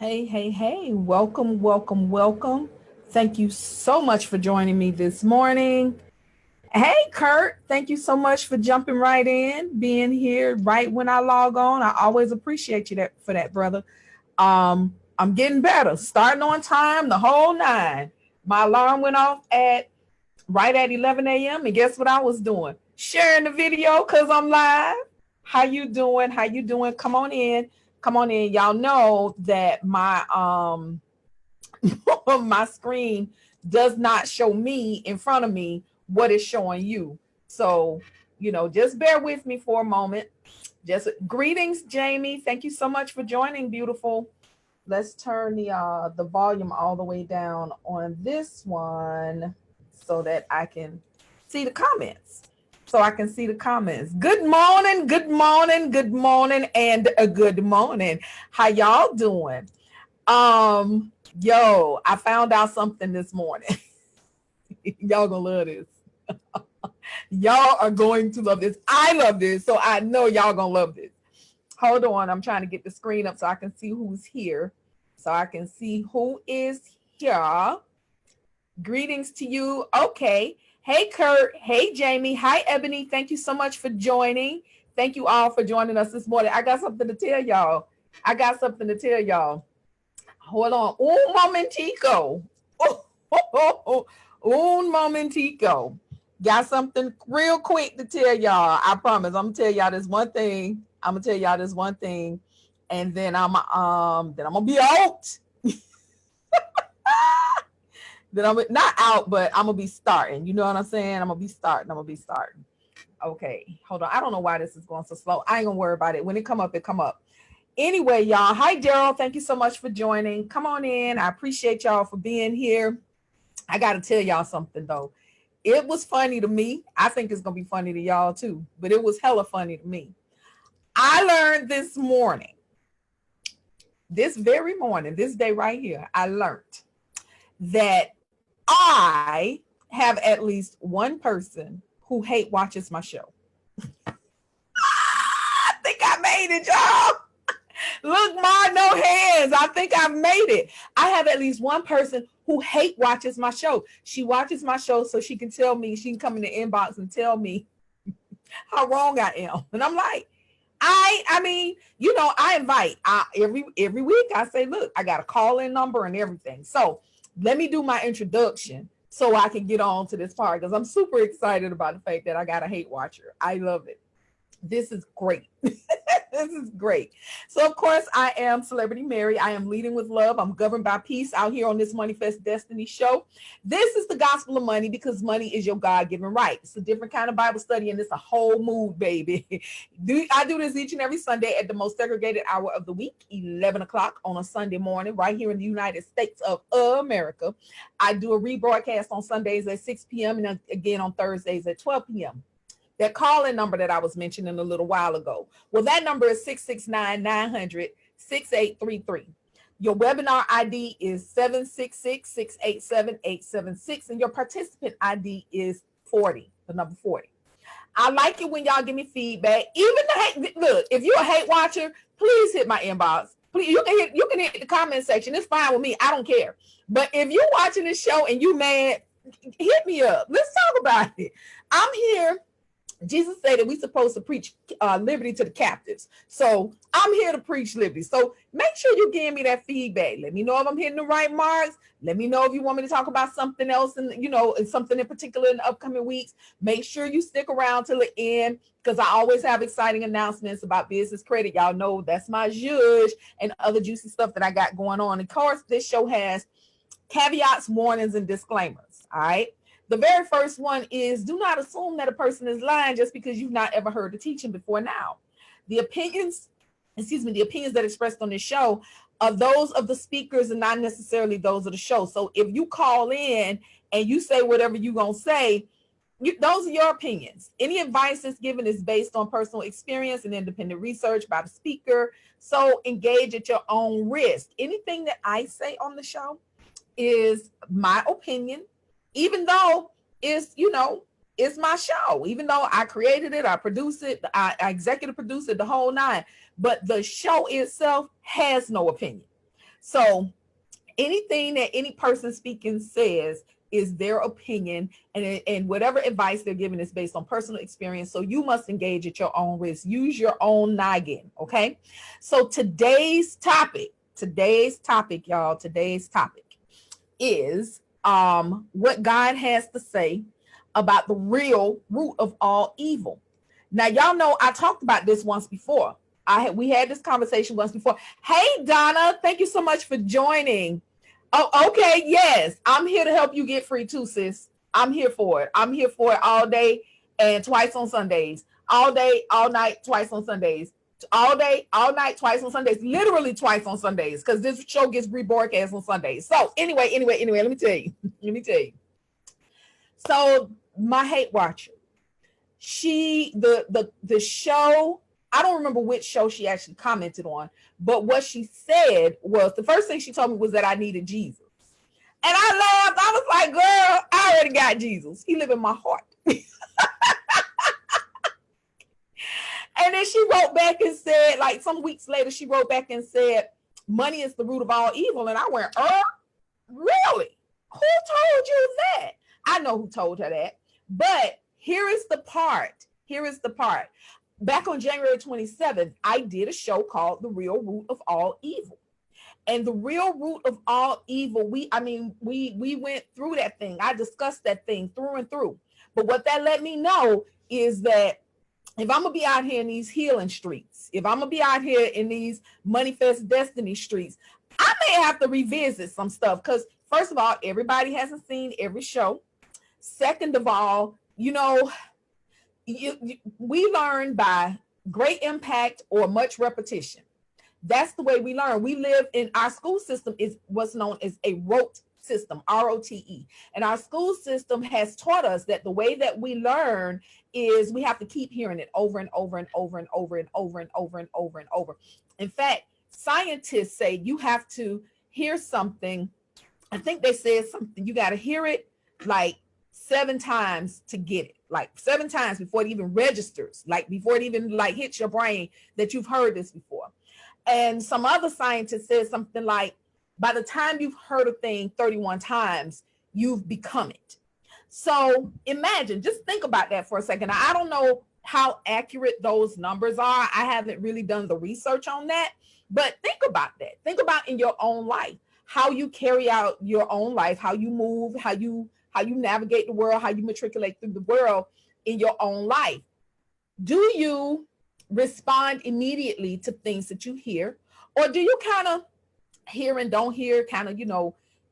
Hey, hey, hey, welcome, welcome, welcome. Thank you so much for joining me this morning. Hey, Kurt, thank you so much for jumping right in, being here right when I log on. I always appreciate you for that, brother. I'm getting better, starting on time, the whole nine. My alarm went off at right at 11 a.m. and guess what I was doing? Sharing the video because I'm live. How you doing? How you doing? Come on in. Come on in. Y'all know that my my screen does not show me in front of me what is showing you. So, just bear with me for a moment. Just greetings, Jamie. Thank you so much for joining, beautiful. Let's turn the volume all the way down on this one so that I can see the comments. So I can see the comments. Good morning, good morning, good morning, and a good morning. How y'all doing? I found out something this morning. Y'all gonna love this. Y'all are going to love this. I love this, so I know y'all gonna love this. Hold on, I'm trying to get the screen up so I can see who's here. So I can see who is here. Greetings to you. Okay. Hey, Kurt. Hey, Jamie. Hi, Ebony. Thank you so much for joining. Thank you all for joining us this morning. I got something to tell y'all. Hold on. Un momentico. Un momentico. Got something real quick to tell y'all. I promise. I'm gonna tell y'all this one thing. And then I'm gonna be out. Then I'm not out, but I'm gonna be starting. You know what I'm saying? I'm gonna be starting. Okay, hold on. I don't know why this is going so slow. I ain't gonna worry about it. When it come up, it come up. Anyway, y'all. Hi, Daryl. Thank you so much for joining. Come on in. I appreciate y'all for being here. I gotta tell y'all something though. It was funny to me. I think it's gonna be funny to y'all too, but it was hella funny to me. I learned this morning, this very morning, this day right here, I learned that I have at least one person who hate watches my show. I think I made it, y'all. Look, Ma, no hands. I think I've made it. I have at least one person who hate watches my show. She watches my show so she can tell me, she can come in the inbox and tell me how wrong I am. And I'm like, I mean, I invite every week. I say, look, I got a call-in number and everything. So let me do my introduction so I can get on to this part because I'm super excited about the fact that I got a hate watcher. I love it. This is great. This is great. So, of course, I am Celebrity Mary. I am leading with love. I'm governed by peace out here on this MoneyFest Destiny show. This is the gospel of money because money is your God-given right. It's a different kind of Bible study, and it's a whole mood, baby. I do this each and every Sunday at the most segregated hour of the week, 11 o'clock on a Sunday morning, right here in the United States of America. I do a rebroadcast on Sundays at 6 p.m. and again on Thursdays at 12 p.m. That call-in number that I was mentioning a little while ago. Well, that number is 669-900-6833. Your webinar ID is 766-687-876, and your participant ID is 40, the number 40. I like it when y'all give me feedback. Look, if you're a hate watcher, please hit my inbox. Please, you can hit the comment section. It's fine with me. I don't care. But if you're watching this show and you mad, hit me up. Let's talk about it. I'm here. Jesus said that we're supposed to preach liberty to the captives. So I'm here to preach liberty. So make sure you give me that feedback. Let me know if I'm hitting the right marks. Let me know if you want me to talk about something else and something in particular in the upcoming weeks. Make sure you stick around till the end because I always have exciting announcements about business credit. Y'all know that's my zhuzh and other juicy stuff that I got going on. Of course, this show has caveats, warnings, and disclaimers. All right. The very first one is do not assume that a person is lying just because you've not ever heard the teaching before now. The opinions that are expressed on this show are those of the speakers and not necessarily those of the show. So if you call in and you say whatever you're going to say, those are your opinions. Any advice that's given is based on personal experience and independent research by the speaker. So engage at your own risk. Anything that I say on the show is my opinion. Even though it's my show, even though I created it, I produce it, I executive produce it, the whole nine, but the show itself has no opinion. So anything that any person speaking says is their opinion, and whatever advice they're giving is based on personal experience. So you must engage at your own risk. Use your own noggin. Okay. So today's topic, y'all, today's topic is what God has to say about the real root of all evil. Now, y'all know I talked about this once before. We had this conversation once before. Hey, Donna, thank you so much for joining. Oh, okay. Yes, I'm here to help you get free too, sis. I'm here for it. I'm here for it all day and twice on Sundays. All day, all night, twice on Sundays. All day, all night, twice on Sundays. Literally twice on Sundays, because this show gets rebroadcast on Sundays. So anyway, let me tell you. So my hate watcher, the show, I don't remember which show she actually commented on, but what she said was, the first thing she told me was that I needed Jesus. And I laughed. I was like, girl, I already got Jesus. He live in my heart. And then she wrote back and said, like some weeks later, she wrote back and said, money is the root of all evil. And I went, really? Who told you that? I know who told her that. But here is the part. Back on January 27th, I did a show called The Real Root of All Evil. And the real root of all evil, we went through that thing. I discussed that thing through and through. But what that let me know is that if I'm going to be out here in these healing streets, if I'm going to be out here in these MoneyFest Destiny streets, I may have to revisit some stuff. Because first of all, everybody hasn't seen every show. Second of all, we learn by great impact or much repetition. That's the way we learn. We live in our school system is what's known as a rote system, ROTE. And our school system has taught us that the way that we learn is we have to keep hearing it over and over and over and over and over and over and over and over. In fact, scientists say you have to hear something. I think they said something. You got to hear it like 7 times to get it, like 7 times before it even registers, like before it even like hits your brain that you've heard this before. And some other scientist says something like, by the time you've heard a thing 31 times, you've become it. So imagine, just think about that for a second. Now, I don't know how accurate those numbers are. I haven't really done the research on that, but think about that. Think about in your own life, how you carry out your own life, how you move, how you navigate the world, how you matriculate through the world in your own life. Do you respond immediately to things that you hear, or do you kind of hear and don't hear, kind of,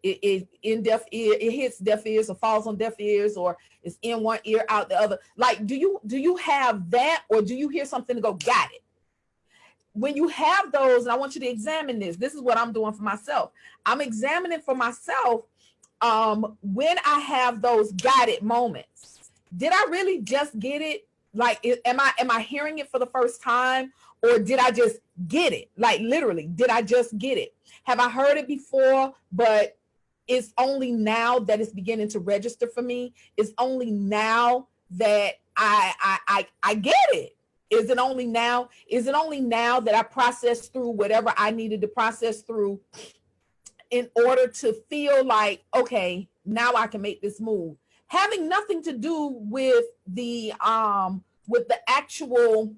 it in deaf ear, it hits deaf ears or falls on deaf ears, or it's in one ear out the other? Like, do you have that, or do you hear something and go, got it? When you have those, and I want you to examine this is what I'm doing for myself. I'm examining for myself when I have those got it moments. Did I really just get it? Like, am I hearing it for the first time, or did I just get it? Like, literally, did I just get it? Have I heard it before, but it's only now that it's beginning to register for me? It's only now that I get it. Is it only now? Is it only now that I process through whatever I needed to process through in order to feel like, okay, now I can make this move? Having nothing to do with the actual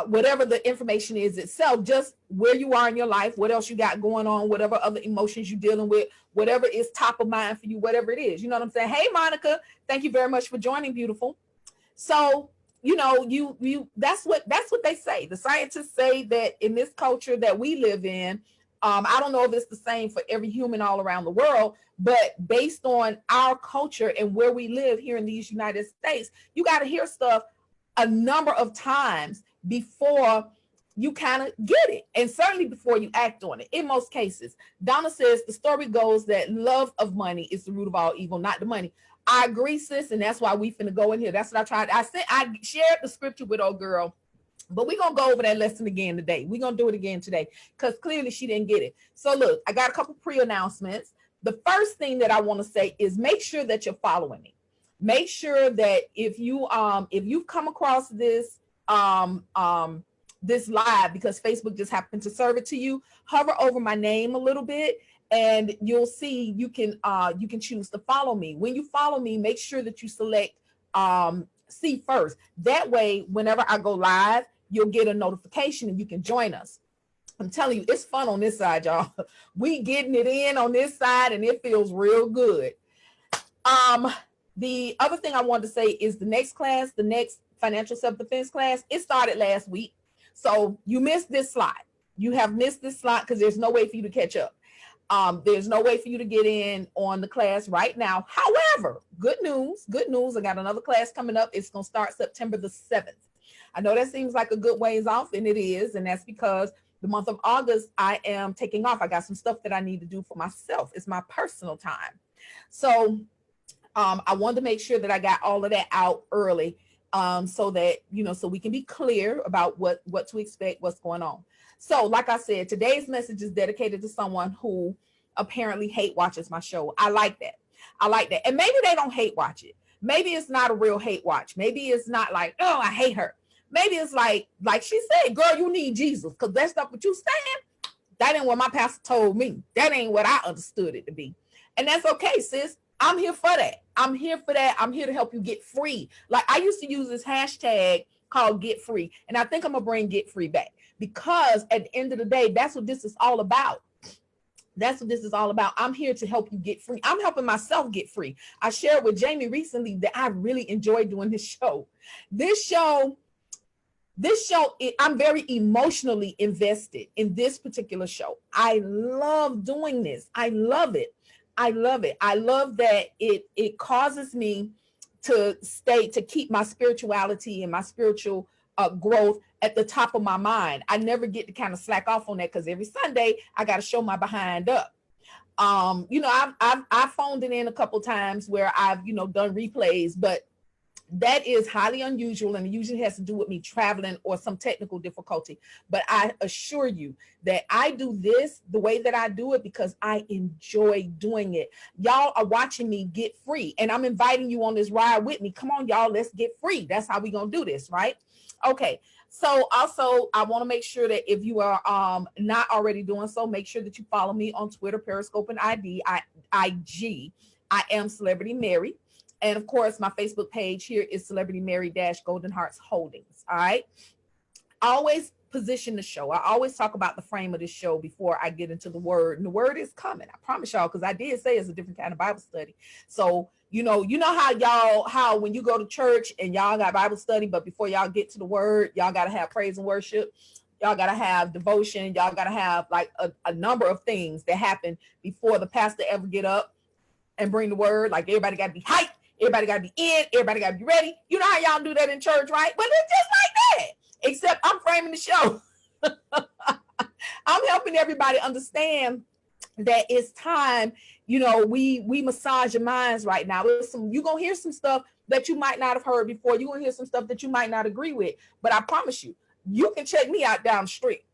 whatever the information is itself, just where you are in your life, what else you got going on, whatever other emotions you're dealing with, whatever is top of mind for you, whatever it is. You know what I'm saying? Hey, Monica, thank you very much for joining, beautiful. So, you that's what they say. The scientists say that in this culture that we live in, I don't know if it's the same for every human all around the world, but based on our culture and where we live here in these United States, you got to hear stuff a number of times before you kind of get it, and certainly before you act on it in most cases. Donna says the story goes that love of money is the root of all evil, not the money. I agree, sis, and that's why we finna go in here. That's what I tried. I shared the scripture with old girl, but we're going to go over that lesson again today. We're going to do it again today because clearly she didn't get it. So look, I got a couple pre-announcements. The first thing that I want to say is make sure that you're following me. Make sure that if you've come across this this live because Facebook just happened to serve it to you, hover over my name a little bit and you'll see you can choose to follow me. When you follow me, make sure that you select see first. That way, whenever I go live, you'll get a notification and you can join us. I'm telling you, it's fun on this side, y'all. We getting it in on this side and it feels real good. The other thing I wanted to say is the next class, the next financial self-defense class, it started last week. So you missed this slot. You have missed this slot because there's no way for you to catch up. There's no way for you to get in on the class right now. However, good news. I got another class coming up. It's going to start September the 7th. I know that seems like a good ways off, and it is. And that's because the month of August, I am taking off. I got some stuff that I need to do for myself. It's my personal time. So I wanted to make sure that I got all of that out early so that, so we can be clear about what to expect, what's going on. So like I said, today's message is dedicated to someone who apparently hate watches my show. I like that. And maybe they don't hate watch it. Maybe it's not a real hate watch. Maybe it's not like, oh, I hate her. Maybe it's like she said, girl, you need Jesus because that's not what you saying. That ain't what my pastor told me. That ain't what I understood it to be. And that's okay, sis. I'm here for that. I'm here to help you get free. Like I used to use this hashtag called Get Free. And I think I'm going to bring Get Free back because at the end of the day, that's what this is all about. I'm here to help you get free. I'm helping myself get free. I shared with Jamie recently that I really enjoyed doing this show. This show, I'm very emotionally invested in this particular show. I love doing this. I love it. I love that it causes me to keep my spirituality and my spiritual growth at the top of my mind. I never get to kind of slack off on that because every Sunday I got to show my behind up. I've phoned it in a couple times where I've, done replays, but that is highly unusual and it usually has to do with me traveling or some technical difficulty. But I assure you that I do this the way that I do it because I enjoy doing it. Y'all are watching me get free and I'm inviting you on this ride with me. Come on, y'all, let's get free. That's how we're going to do this, right? Okay. So also I want to make sure that if you are not already doing so, make sure that you follow me on Twitter, Periscope, and IG. I am Celebrity Mary. And of course, my Facebook page here is Celebrity Mary Golden Hearts Holdings. All right. I always position the show. I always talk about the frame of this show before I get into the word. And the word is coming. I promise y'all, because I did say it's a different kind of Bible study. So, you know how when you go to church and y'all got Bible study, but before y'all get to the word, y'all got to have praise and worship. Y'all got to have devotion. Y'all got to have like a number of things that happen before the pastor ever get up and bring the word. Like everybody got to be hyped. Everybody got to be in. Everybody got to be ready. You know how y'all do that in church, right? But it's just like that, except I'm framing the show. I'm helping everybody understand that it's time. You know, we massage your minds right now. You're going to hear some stuff that you might not have heard before. You're going to hear some stuff that you might not agree with. But I promise you, you can check me out down the street.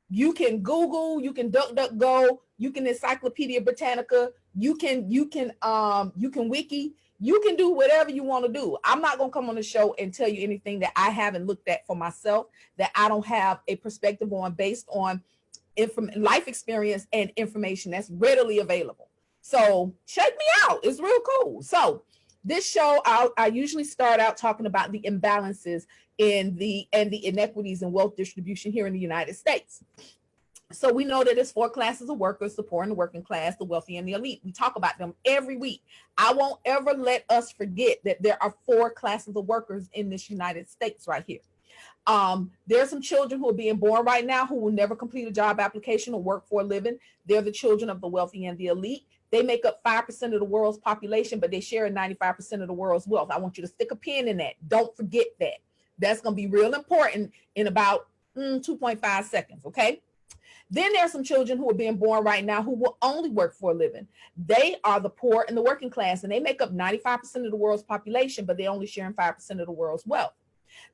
You can Google, you can DuckDuckGo, you can Encyclopedia Britannica, you can Wiki. You can do whatever you want to do. I'm not going to come on the show and tell you anything that I haven't looked at for myself, that I don't have a perspective on based on life experience and information that's readily available. So check me out. It's real cool. So this show, I usually start out talking about the imbalances and the inequities in wealth distribution here in the United States. So we know that there's 4 classes of workers: the poor and the working class, the wealthy and the elite. We talk about them every week. I won't ever let us forget that there are 4 classes of workers in this United States right here. There are some children who are being born right now who will never complete a job application or work for a living. They're the children of the wealthy and the elite. They make up 5% of the world's population, but they share in 95% of the world's wealth. I want you to stick a pin in that. Don't forget that. That's going to be real important in about 2.5 seconds, okay? Then there are some children who are being born right now who will only work for a living. They are the poor and the working class, and they make up 95% of the world's population, but they only share in 5% of the world's wealth.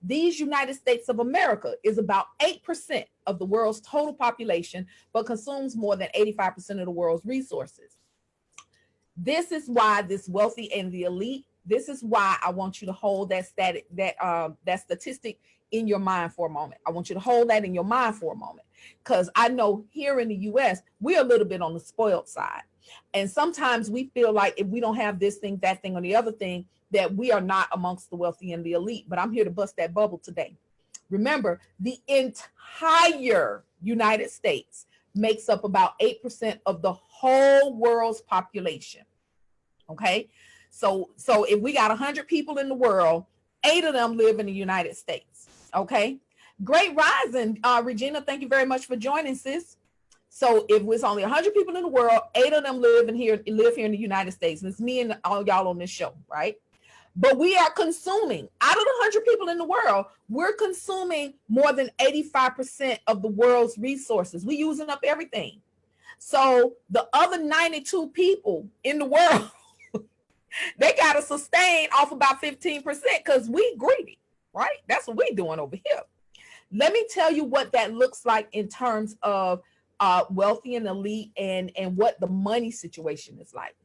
These United States of America is about 8% of the world's total population, but consumes more than 85% of the world's resources. This is why this wealthy and the elite This is why I want you to hold that statistic in your mind for a moment. I want you to hold that in your mind for a moment, because I know here in the US, we're a little bit on the spoiled side. And sometimes we feel like if we don't have this thing, that thing, or the other thing, that we are not amongst the wealthy and the elite. But I'm here to bust that bubble today. Remember, the entire United States makes up about 8% of the whole world's population. Okay. So if we got 100 people in the world, 8 of them live in the United States. Okay. Great rising, Regina. Thank you very much for joining, sis. So if it's only 100 people in the world, 8 of them live here in the United States. And it's me and all y'all on this show, right? But we are consuming, out of the 100 people in the world, we're consuming more than 85% of the world's resources. We're using up everything. So the other 92 people in the world, they got to sustain off about 15% because we greedy, right? That's what we're doing over here. Let me tell you what that looks like in terms of wealthy and elite and what the money situation is like.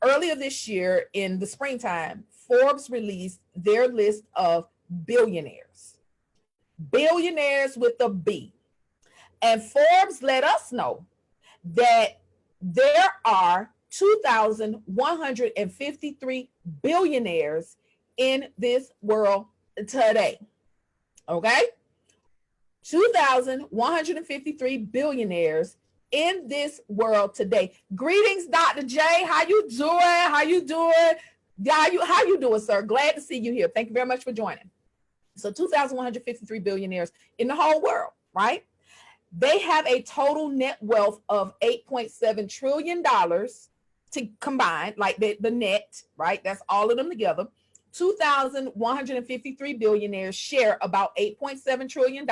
Earlier this year in the springtime, Forbes released their list of billionaires with a B. And Forbes let us know that there are 2,153 billionaires in this world today. Okay? 2,153 billionaires in this world today. Greetings, Dr. J. How you doing? How you doing? How you doing, sir? Glad to see you here. Thank you very much for joining. So 2,153 billionaires in the whole world, right? They have a total net wealth of $8.7 trillion to combine, like the net, right? That's all of them together. 2,153 billionaires share about $8.7 trillion.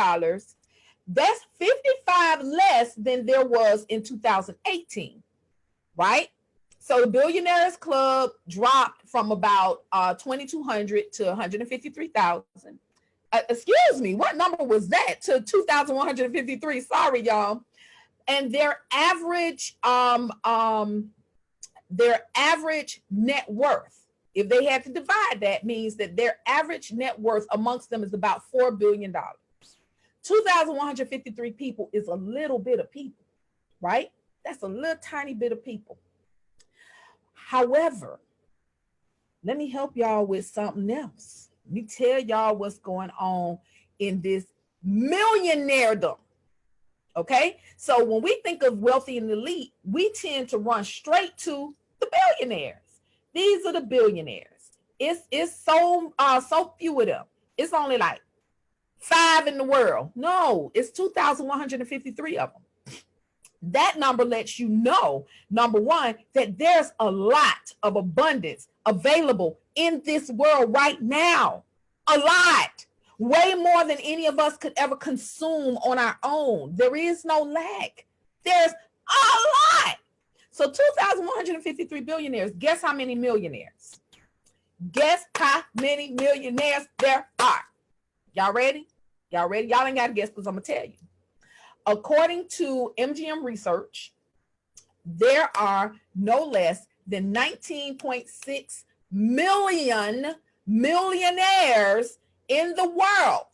That's 55 less than there was in 2018, right? So the Billionaires Club dropped from about 2,200 to 153,000. Excuse me, what number was that? To 2,153. Sorry, y'all. And their average net worth, if they had to divide that, means that their average net worth amongst them is about $4 billion. 2,153 people is a little bit of people, right? That's a little tiny bit of people. However, let me help y'all with something else. Let me tell y'all what's going on in this millionairedom. Okay? So when we think of wealthy and elite, we tend to run straight to the billionaires. These are the billionaires. It's so few of them. It's only like 5 in the world. No, it's 2,153 of them. That number lets you know, number one, that there's a lot of abundance available in this world right now. A lot. Way more than any of us could ever consume on our own. There is no lack. There's a lot. So 2,153 billionaires. Guess how many millionaires? Guess how many millionaires there are? Y'all ready? Y'all ready? Y'all ain't got to guess because I'm going to tell you. According to MGM Research, there are no less than 19.6 million millionaires in the world.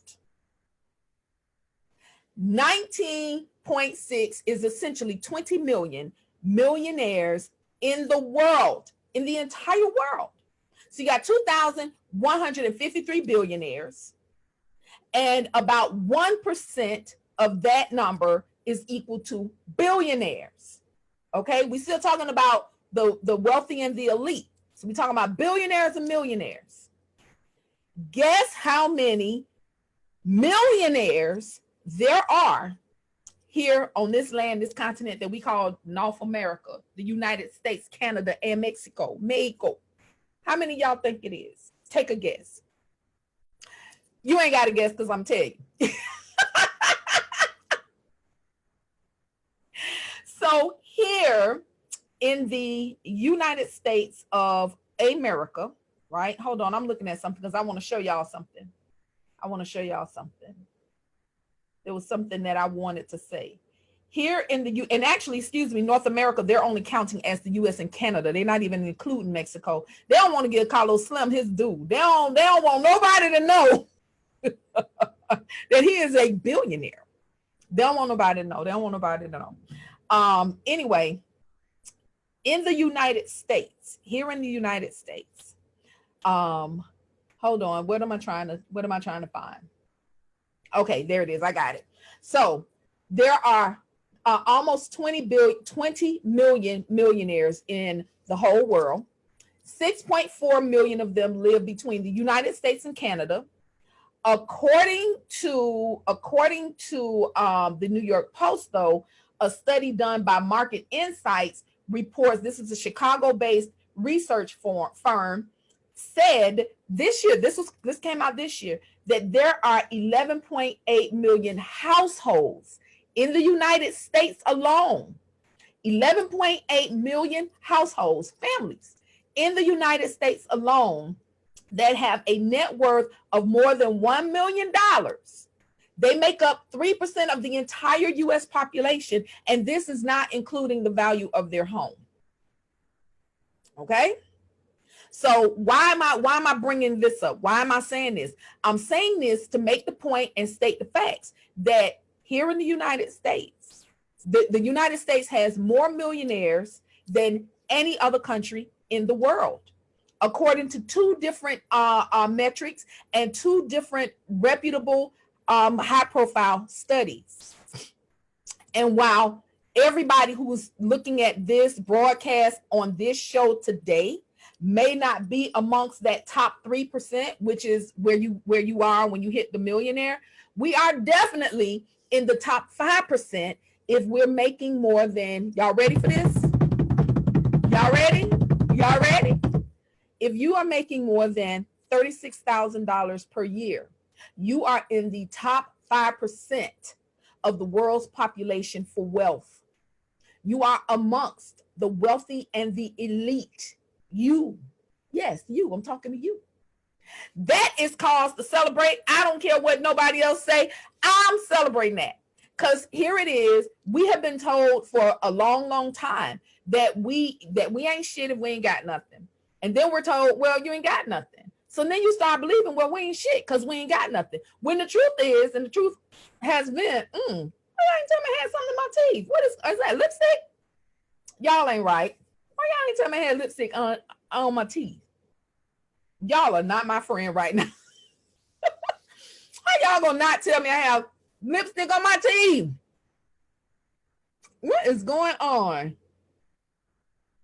19.6 is essentially 20 million millionaires in the world, in the entire world. So you got 2,153 billionaires, and about 1% of that number is equal to billionaires. Okay, we're still talking about the wealthy and the elite. So we're talking about billionaires and millionaires. Guess how many millionaires there are here on this land, this continent that we call North America, the United States, Canada, and Mexico. How many y'all think it is? Take a guess. You ain't got to guess because I'm telling you. So here in the United States of America, right? Hold on, I'm looking at something because I want to show y'all something. There was something that I wanted to say. here in the and actually, excuse me, North America, they're only counting as the US and Canada. They're not even including Mexico. They don't want to give Carlos Slim his due. They don't want nobody to know that he is a billionaire. They don't want nobody to know. They don't want nobody to know. Anyway, in the United States, here in the United States, hold on. What am I trying to find? Okay, there it is. I got it. So there are almost 20 million millionaires in the whole world. 6.4 million of them live between the United States and Canada. According to the New York Post, though, a study done by Market Insights reports, this is a Chicago-based research firm, said this year, this came out this year, that there are 11.8 million households in the United States alone. 11.8 million households, families in the United States alone that have a net worth of more than $1 million. They make up 3% of the entire US population, and this is not including the value of their home. Okay? So why am I bringing this up? Why am I saying this? I'm saying this to make the point and state the facts that here in the United States, the United States has more millionaires than any other country in the world, according to two different metrics and two different reputable high-profile studies. And while everybody who's looking at this broadcast on this show today may not be amongst that top 3%, which is where you are when you hit the millionaire, we are definitely in the top 5% if we're making more than, y'all ready for this? Y'all ready? Y'all ready? If you are making more than $36,000 per year, you are in the top 5% of the world's population for wealth. You are amongst the wealthy and the elite. You, yes, you, I'm talking to you. That is cause to celebrate. I don't care what nobody else say. I'm celebrating that. Because here it is. We have been told for a long, long time that we ain't shit if we ain't got nothing. And then we're told, well, you ain't got nothing. So then you start believing, well, we ain't shit because we ain't got nothing. When the truth is, and the truth has been, I ain't tell me I had something in my teeth. What is that, lipstick? Y'all ain't right. Why y'all ain't tell me I had lipstick on my teeth? Y'all are not my friend right now. How y'all gonna not tell me I have lipstick on my teeth? What is going on?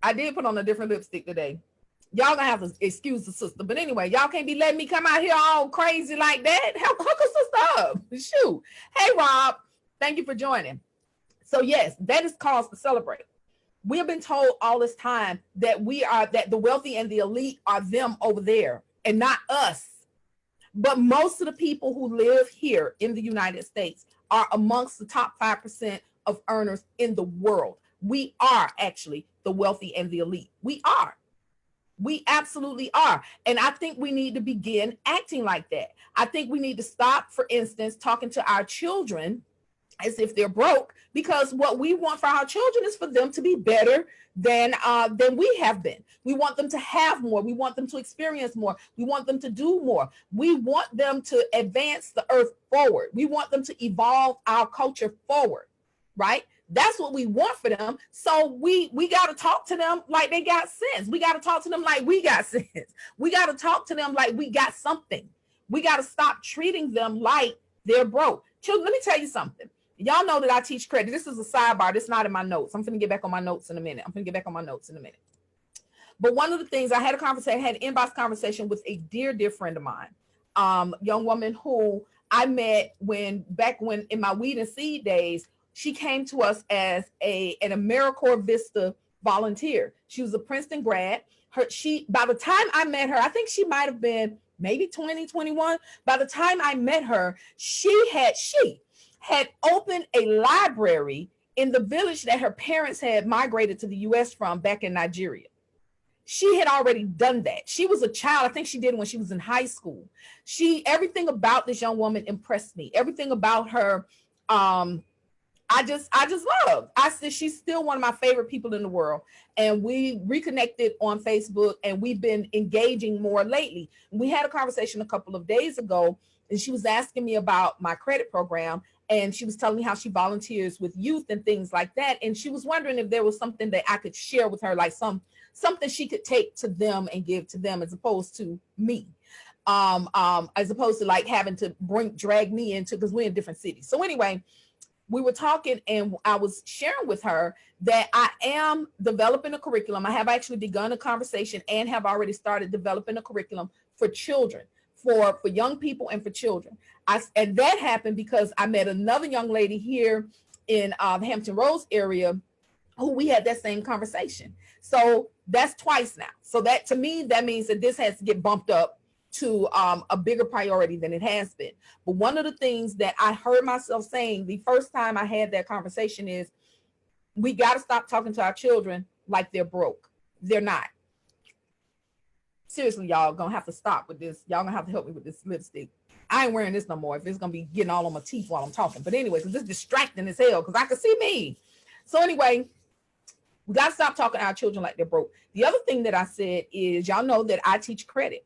I did put on a different lipstick today. Y'all gonna have to excuse the sister. But anyway, y'all can't be letting me come out here all crazy like that. Hook a sister up. Shoot. Hey, Rob. Thank you for joining. So yes, that is cause to celebrate. We have been told all this time that that the wealthy and the elite are them over there and not us. But most of the people who live here in the United States are amongst the top 5% of earners in the world. We are actually the wealthy and the elite. We are. We absolutely are. And I think we need to begin acting like that. I think we need to stop, for instance, talking to our children as if they're broke, because what we want for our children is for them to be better than we have been. We want them to have more. We want them to experience more. We want them to do more. We want them to advance the earth forward. We want them to evolve our culture forward, right? That's what we want for them. So we got to talk to them like they got sense. We got to talk to them like we got sense. We got to talk to them like we got something. We got to stop treating them like they're broke. Children, let me tell you something. Y'all know that I teach credit. This is a sidebar. This is not in my notes. I'm going to get back on my notes in a minute. But one of the things, I had an inbox conversation with a dear friend of mine, young woman who I met back when in my weed and seed days. She came to us as an AmeriCorps Vista volunteer. She was a Princeton grad. By the time I met her, I think she might have been maybe 20, 21. By the time I met her, she had opened a library in the village that her parents had migrated to the US from back in Nigeria. She had already done that. She was a child. I think she did it when she was in high school. Everything about this young woman impressed me. Everything about her, I just love. I said she's still one of my favorite people in the world. And we reconnected on Facebook and we've been engaging more lately. We had a conversation a couple of days ago and she was asking me about my credit program and she was telling me how she volunteers with youth and things like that. And she was wondering if there was something that I could share with her, like something she could take to them and give to them as opposed to me. As opposed to like having to drag me into, because we're in different cities. So anyway, we were talking and I was sharing with her that I am developing a curriculum. I have actually begun a conversation and have already started developing a curriculum for children, for young people and for children. And that happened because I met another young lady here in the Hampton Roads area who we had that same conversation. So that's twice now. So that to me, that means that this has to get bumped up to a bigger priority than it has been. But one of the things that I heard myself saying the first time I had that conversation is we got to stop talking to our children like they're broke. They're not. Seriously, y'all gonna have to stop with this. Y'all gonna have to help me with this lipstick. I ain't wearing this no more if it's gonna be getting all on my teeth while I'm talking. But anyway, because it's distracting as hell because I can see me. So anyway, we got to stop talking to our children like they're broke. The other thing that I said is y'all know that I teach credit.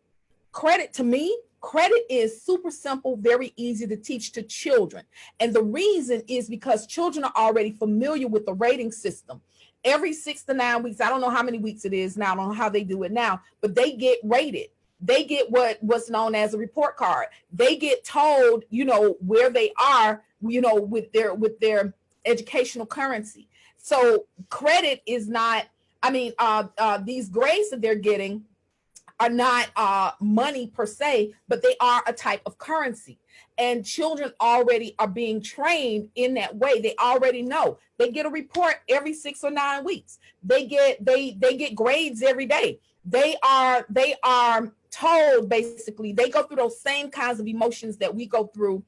Credit to me, credit is super simple, very easy to teach to children. And the reason is because children are already familiar with the rating system. Every 6 to 9 weeks, I don't know how many weeks it is now, I don't know how they do it now, but they get rated. They get what's known as a report card. They get told, where they are, with their educational currency. So credit is not, these grades that they're getting are not money per se, but they are a type of currency. And children already are being trained in that way. They already know. They get a report every 6 or 9 weeks. They get grades every day. They are told, basically, they go through those same kinds of emotions that we go through,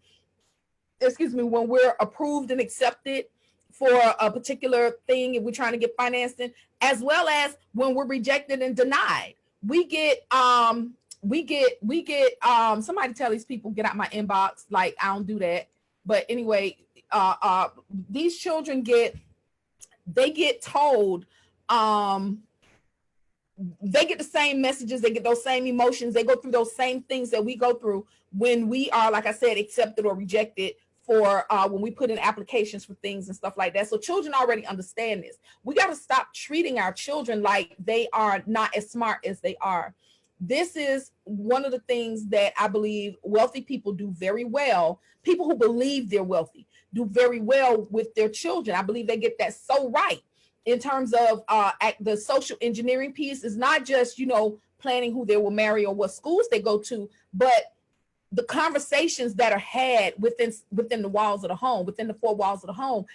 when we're approved and accepted for a particular thing if we're trying to get financing, as well as when we're rejected and denied. We get somebody tell these people get out my inbox, like I don't do that. But anyway, these children get told, they get the same messages, they get those same emotions, they go through those same things that we go through when we are, like I said, accepted or rejected for when we put in applications for things and stuff like that. So children already understand this. We got to stop treating our children like they are not as smart as they are. This is one of the things that I believe wealthy people do very well. People who believe they're wealthy do very well with their children. I believe they get that so right in terms of the social engineering piece. Is not just, planning who they will marry or what schools they go to, but the conversations that are had within the walls of the home, within the 4 walls of the home.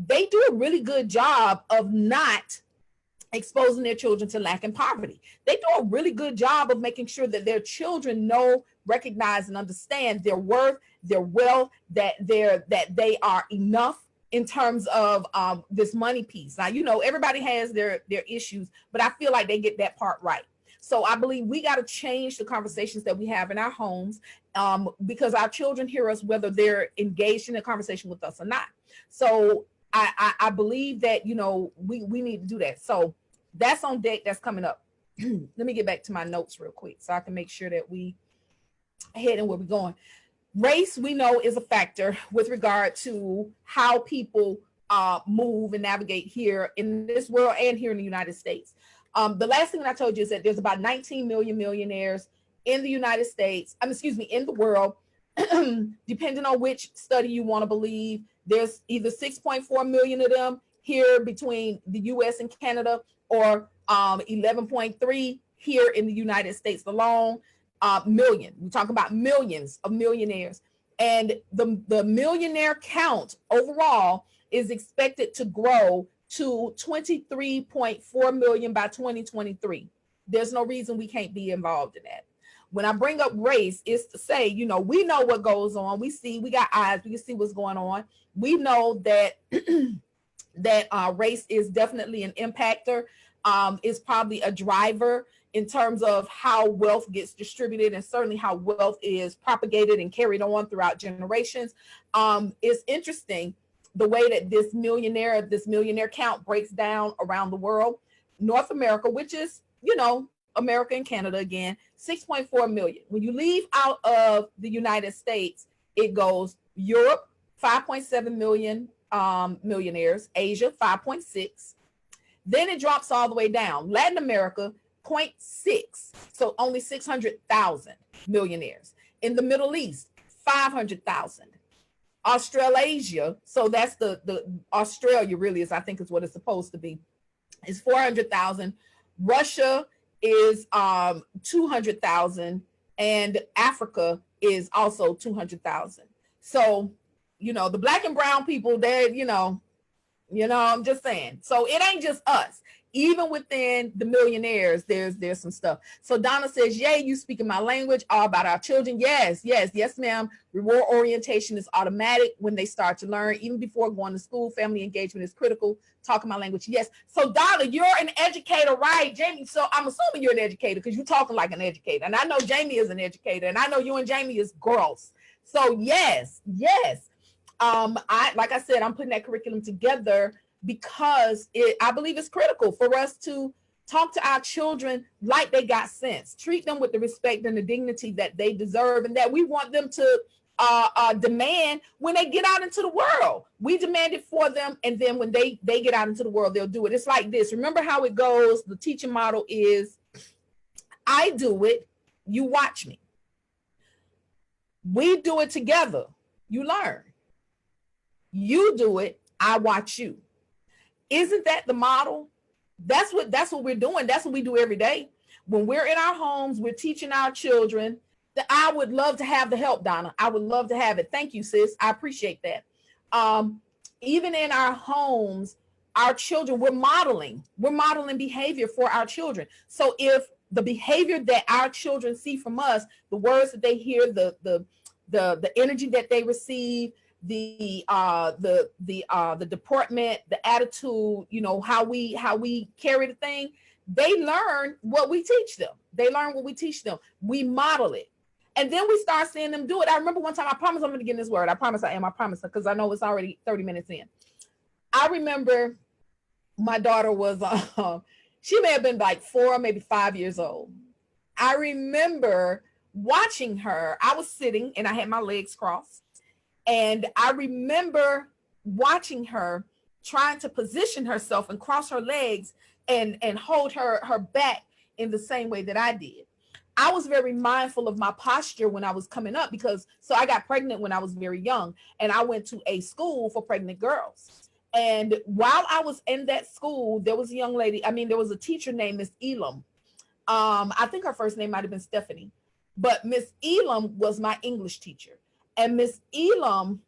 They do a really good job of not exposing their children to lack and poverty. They do a really good job of making sure that their children know, recognize, and understand their worth, their wealth, that they are enough in terms of this money piece. Now, everybody has their issues, but I feel like they get that part right. So I believe we got to change the conversations that we have in our homes, because our children hear us whether they're engaged in a conversation with us or not. So I believe that, we need to do that. So that's on deck. That's coming up. Let me get back to my notes real quick so I can make sure that we head in where we're going. Race, we know, is a factor with regard to how people move and navigate here in this world and here in the United States. The last thing that I told you is that there's about 19 million millionaires in the United States, in the world, depending on which study you want to believe. There's either 6.4 million of them here between the US and Canada, or 11.3 here in the United States alone. Million. We talk about millions of millionaires. And the millionaire count overall is expected to grow to 23.4 million by 2023. There's no reason we can't be involved in that. When I bring up race, is to say, we know what goes on. We got eyes, we can see what's going on. We know that that race is definitely an impactor, is probably a driver in terms of how wealth gets distributed, and certainly how wealth is propagated and carried on throughout generations. It's interesting the way that this millionaire count breaks down around the world. North America, which is, America and Canada again, 6.4 million. When you leave out of the United States, it goes Europe, 5.7 million millionaires, Asia, 5.6. Then it drops all the way down. Latin America, 0.6. So only 600,000 millionaires. In the Middle East, 500,000. Australasia, so that's the Australia really is, I think is what it's supposed to be, is 400,000. Russia is 200,000, and Africa is also 200,000. So, the black and brown people, they're, I'm just saying. So it ain't just us. Even within the millionaires, there's some stuff. So Donna says, yay, you speaking my language, all about our children. Yes, ma'am. Reward orientation is automatic when they start to learn. Even before going to school, family engagement is critical. Talking my language, yes. So Donna, you're an educator, right, Jamie? So I'm assuming you're an educator because you're talking like an educator. And I know Jamie is an educator, and I know you and Jamie is girls. So yes. Like I said, I'm putting that curriculum together because I believe it's critical for us to talk to our children like they got sense, treat them with the respect and the dignity that they deserve, and that we want them to demand when they get out into the world. We demand it for them, and then when they get out into the world, they'll do it. It's like this. Remember how it goes? The teaching model is, I do it, you watch me. We do it together, you learn. You do it, I watch you. Isn't that the model? That's what we're doing. That's what we do every day. When we're in our homes, we're teaching our children. That I would love to have the help, Donna. I would love to have it. Thank you, sis. I appreciate that. Even in our homes, our children, we're modeling behavior for our children. So if the behavior that our children see from us, the words that they hear, the energy that they receive, the deportment, the attitude, how we carry the thing, they learn what we teach them. We model it. And then we start seeing them do it. I remember one time, I promise I'm going to get in this word. I promise, because I know it's already 30 minutes in. I remember my daughter was, she may have been like 4, maybe 5 years old. I remember watching her. I was sitting and I had my legs crossed. And I remember watching her trying to position herself and cross her legs and hold her back in the same way that I did. I was very mindful of my posture when I was coming up so I got pregnant when I was very young, and I went to a school for pregnant girls. And while I was in that school, there was a young lady, there was a teacher named Miss Elam. I think her first name might've been Stephanie, but Miss Elam was my English teacher. And Miss Elam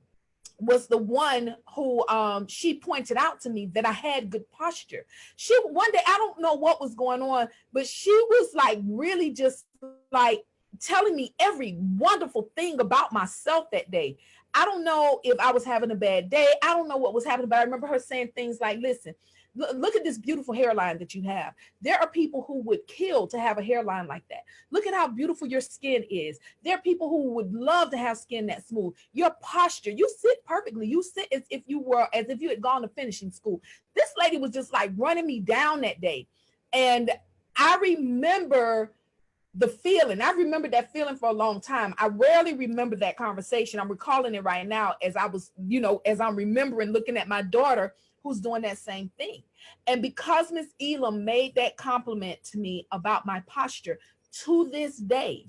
was the one who she pointed out to me that I had good posture. One day, I don't know what was going on, but she was like really just like telling me every wonderful thing about myself that day. I don't know if I was having a bad day. I don't know what was happening, but I remember her saying things like, listen, look at this beautiful hairline that you have. There are people who would kill to have a hairline like that. Look at how beautiful your skin is. There are people who would love to have skin that smooth. Your posture, you sit perfectly. You sit as if you had gone to finishing school. This lady was just like running me down that day. And I remember the feeling. I remember that feeling for a long time. I rarely remember that conversation. I'm recalling it right now as I was, as I'm remembering looking at my daughter who's doing that same thing. And because Miss Elam made that compliment to me about my posture, to this day,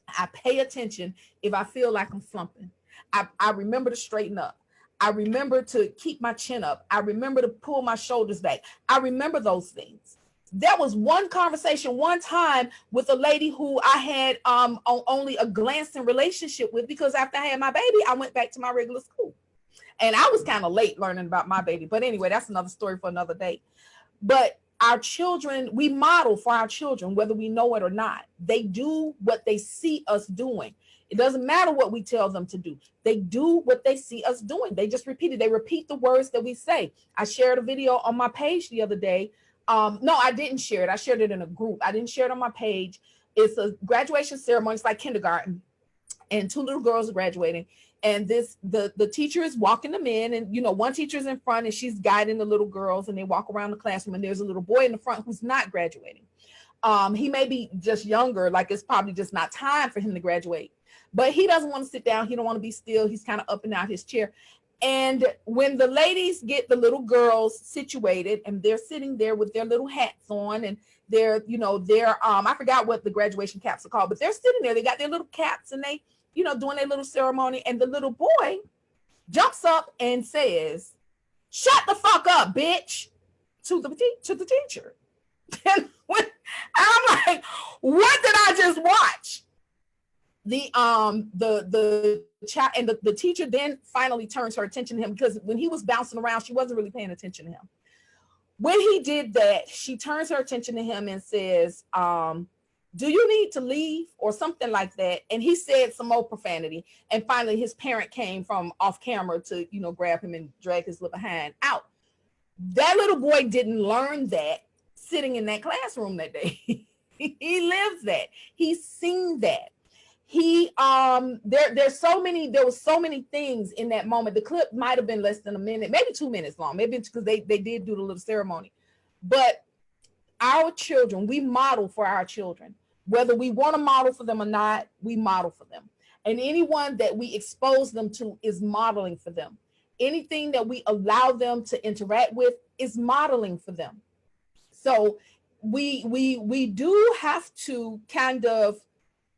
I pay attention if I feel like I'm slumping. I remember to straighten up. I remember to keep my chin up. I remember to pull my shoulders back. I remember those things. There was one conversation one time with a lady who I had only a glancing relationship with, because after I had my baby, I went back to my regular school. And I was kind of late learning about my baby. But anyway, that's another story for another day. But our children, we model for our children, whether we know it or not. They do what they see us doing. It doesn't matter what we tell them to do. They do what they see us doing. They just repeat it. They repeat the words that we say. I shared a video on my page the other day. No, I didn't share it. I shared it in a group. I didn't share it on my page. It's a graduation ceremony. It's like kindergarten. and two little girls are graduating. And the teacher is walking them in, and one teacher is in front and she's guiding the little girls, and they walk around the classroom, and there's a little boy in the front who's not graduating. He may be just younger, like it's probably just not time for him to graduate, but he doesn't want to sit down. He don't want to be still. He's kind of up and out his chair. And when the ladies get the little girls situated, and they're sitting there with their little hats on, and they're I forgot what the graduation caps are called, but they're sitting there, they got their little caps, and they doing their little ceremony, and the little boy jumps up and says, "Shut the fuck up, bitch," to the teacher. And I'm like, what did I just watch? The chat, and the teacher then finally turns her attention to him, because when he was bouncing around, she wasn't really paying attention to him. When he did that, she turns her attention to him and says, "Do you need to leave?" or something like that. And he said some more profanity. And finally, his parent came from off camera to, grab him and drag his little behind out. That little boy didn't learn that sitting in that classroom that day. He lives that. He's seen that. There was so many things in that moment. The clip might have been less than a minute, maybe 2 minutes long, maybe because they did do the little ceremony. But our children, we model for our children. Whether we want to model for them or not, we model for them. And anyone that we expose them to is modeling for them. Anything that we allow them to interact with is modeling for them. So we do have to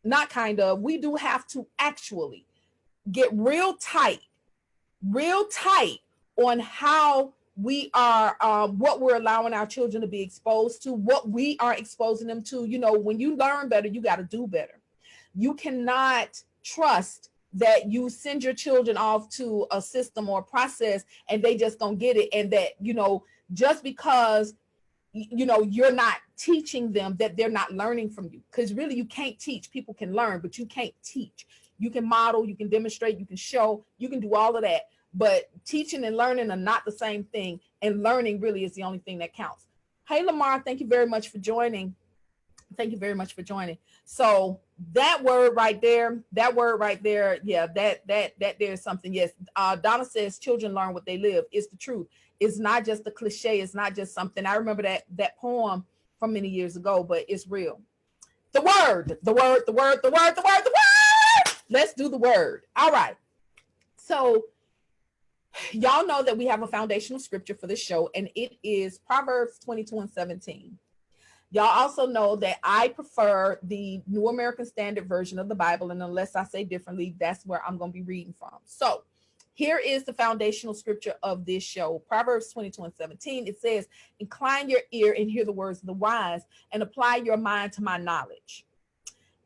we do have to actually get real tight on how we are, what we're allowing our children to be exposed to, what we are exposing them to. When you learn better, you got to do better. You cannot trust that you send your children off to a system or a process and they just don't get it. And that, just because, you're not teaching them, that they're not learning from you. Because really, you can't teach. People can learn, but you can't teach. You can model, you can demonstrate, you can show, you can do all of that. But teaching and learning are not the same thing. And learning really is the only thing that counts. Hey, Lamar, thank you very much for joining. Thank you very much for joining. So that word right there, yeah, that there's something. Yes. Donna says children learn what they live. It's the truth. It's not just a cliche. It's not just something. I remember that poem from many years ago, but it's real. The word. Let's do the word. All right. So y'all know that we have a foundational scripture for this show, and it is Proverbs 22:17. Y'all also know that I prefer the New American Standard Version of the Bible, and unless I say differently, that's where I'm going to be reading from. So here is the foundational scripture of this show, Proverbs 22:17. It says, "Incline your ear and hear the words of the wise, and apply your mind to my knowledge."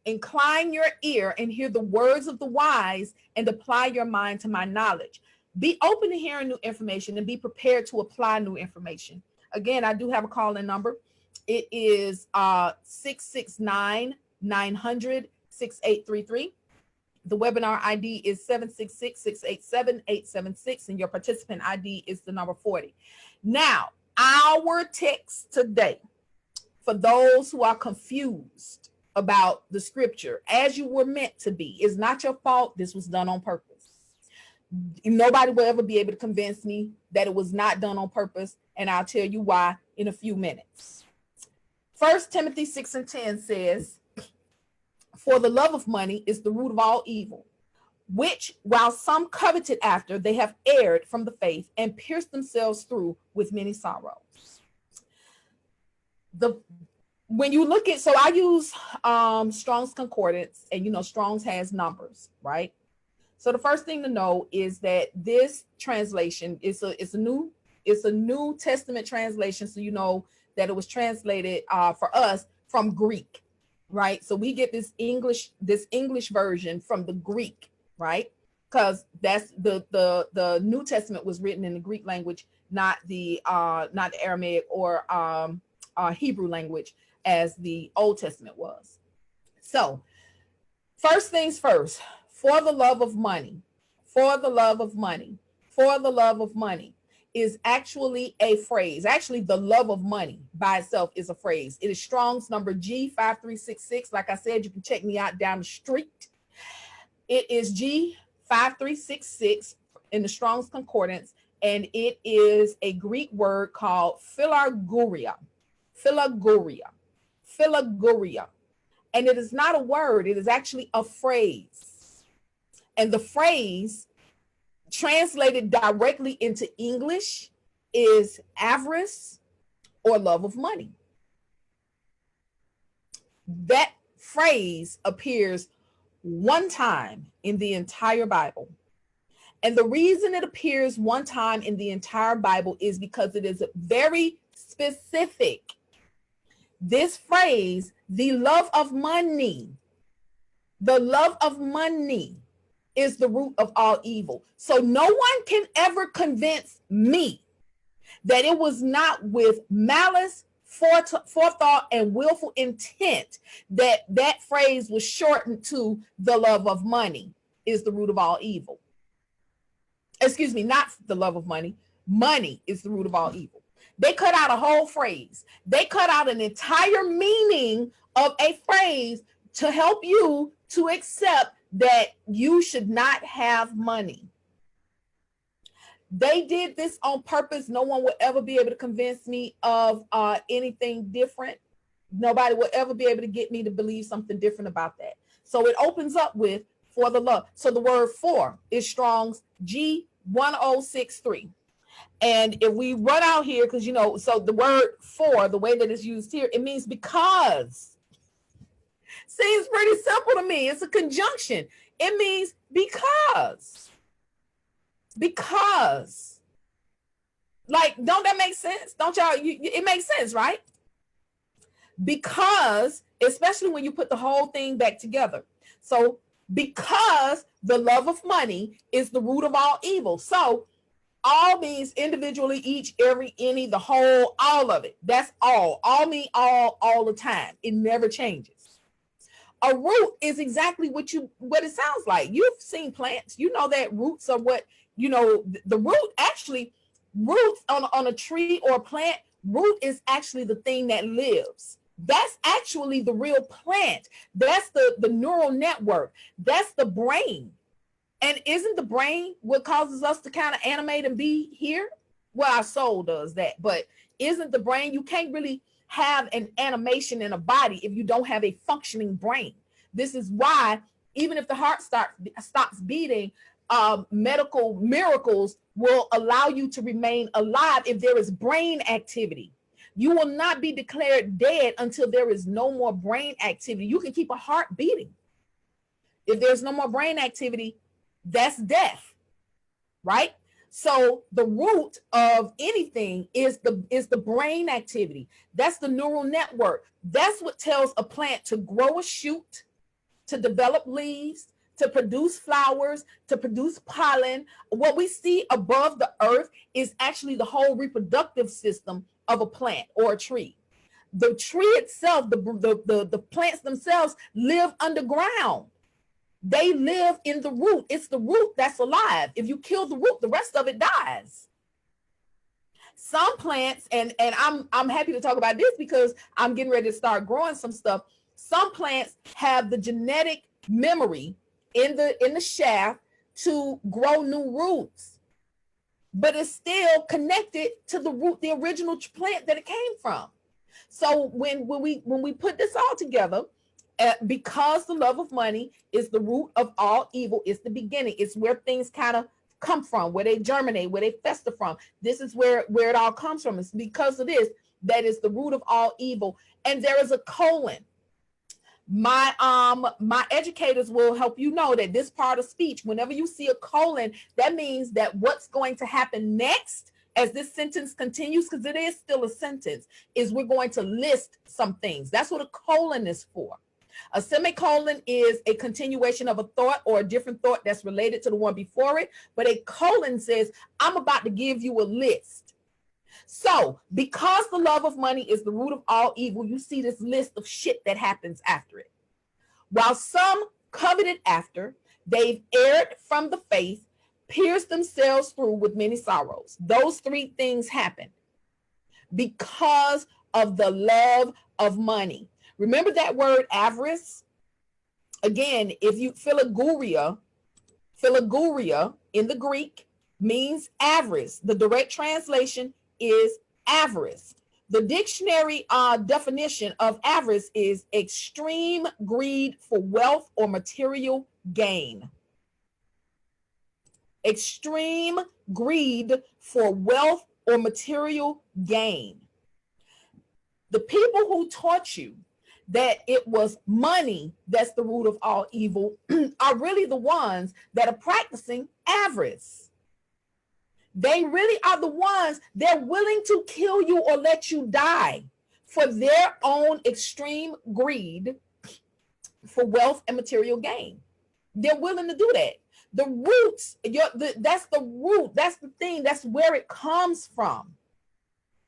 Incline your ear and hear the words of the wise, and apply your mind to my knowledge. Be open to hearing new information and be prepared to apply new information. Again, I do have a call-in number. It is 669-900-6833. The webinar ID is 766-687-876, and your participant ID is the number 40. Now, our text today, for those who are confused about the scripture, as you were meant to be, is not your fault. This was done on purpose. Nobody will ever be able to convince me that it was not done on purpose, and I'll tell you why in a few minutes. 1 Timothy 6:10 says, "For the love of money is the root of all evil, which while some coveted after, they have erred from the faith and pierced themselves through with many sorrows." When you look at, so I use Strong's Concordance, and Strong's has numbers, right? So the first thing to know is that this translation is a New Testament translation, so you know that it was translated for us from Greek, right? So we get this English version from the Greek, right? Because that's the New Testament was written in the Greek language, not the Aramaic or Hebrew language as the Old Testament was. So first things first, for the love of money is actually a phrase. Actually, the love of money by itself is a phrase. It is Strong's number G5366. Like I said, you can check me out down the street. It is G5366 in the Strong's Concordance, and it is a Greek word called philarguria. Philarguria. Philarguria. And it is not a word, it is actually a phrase. And the phrase translated directly into English is avarice or love of money. That phrase appears one time in the entire Bible. And the reason it appears one time in the entire Bible is because it is very specific. This phrase, the love of money is the root of all evil. So no one can ever convince me that it was not with malice, forethought, and willful intent that that phrase was shortened to the love of money is the root of all evil. Excuse me, not the love of money. Money is the root of all evil. They cut out a whole phrase. They cut out an entire meaning of a phrase to help you to accept that you should not have money. They did this on purpose. No one will ever be able to convince me of anything different. Nobody will ever be able to get me to believe something different about that. So it opens up with for the love. So the word for is Strong's G1063. And if we run out here, because, you know, so the word for, the way that it's used here, it means because. Seems pretty simple to me. It's a conjunction. It means because. Because. Like, don't that make sense? Don't y'all, it makes sense, right? Because, especially when you put the whole thing back together. So, because the love of money is the root of all evil. So, all means individually, each, every, any, the whole, all of it. That's all. All mean all the time. It never changes. A root is exactly what it sounds like. You've seen plants. You know that roots are what, you know, the root actually, roots on a tree or a plant, root is actually the thing that lives. That's actually the real plant. That's the neural network. That's the brain. And isn't the brain what causes us to kind of animate and be here? Well, our soul does that, but isn't the brain, you can't really have an animation in a body if you don't have a functioning brain. This is why even if the heart stops beating, medical miracles will allow you to remain alive if there is brain activity. You will not be declared dead until there is no more brain activity. You can keep a heart beating. If there's no more brain activity, that's death, right? So the root of anything is the brain activity. That's the neural network. That's what tells a plant to grow a shoot, to develop leaves, to produce flowers, to produce pollen. What we see above the earth is actually the whole reproductive system of a plant or a tree. The tree itself, the plants themselves live underground. They live in the root. It's the root that's alive. If you kill the root, the rest of it dies. Some plants, and I'm happy to talk about this because I'm getting ready to start growing some stuff. Some plants have the genetic memory in the shaft to grow new roots, but it's still connected to the root, the original plant that it came from. So when we put this all together, because the love of money is the root of all evil, it's the beginning. It's where things kind of come from, where they germinate, where they fester from. This is where it all comes from. It's because of this that is the root of all evil. And there is a colon. My educators will help you know that this part of speech, whenever you see a colon, that means that what's going to happen next as this sentence continues, because it is still a sentence, is we're going to list some things. That's what a colon is for. A semicolon is a continuation of a thought or a different thought that's related to the one before it. But a colon says, I'm about to give you a list. So because the love of money is the root of all evil, you see this list of shit that happens after it. While some coveted after, they've erred from the faith, pierced themselves through with many sorrows. Those three things happen because of the love of money. Remember that word avarice? Again, if you philaguria in the Greek means avarice. The direct translation is avarice. The dictionary definition of avarice is extreme greed for wealth or material gain. Extreme greed for wealth or material gain. The people who taught you that it was money that's the root of all evil are really the ones that are practicing avarice. They really are the ones they're willing to kill you or let you die for their own extreme greed for wealth and material gain. They're willing to do that. The roots, that's the root. That's the thing. That's where it comes from.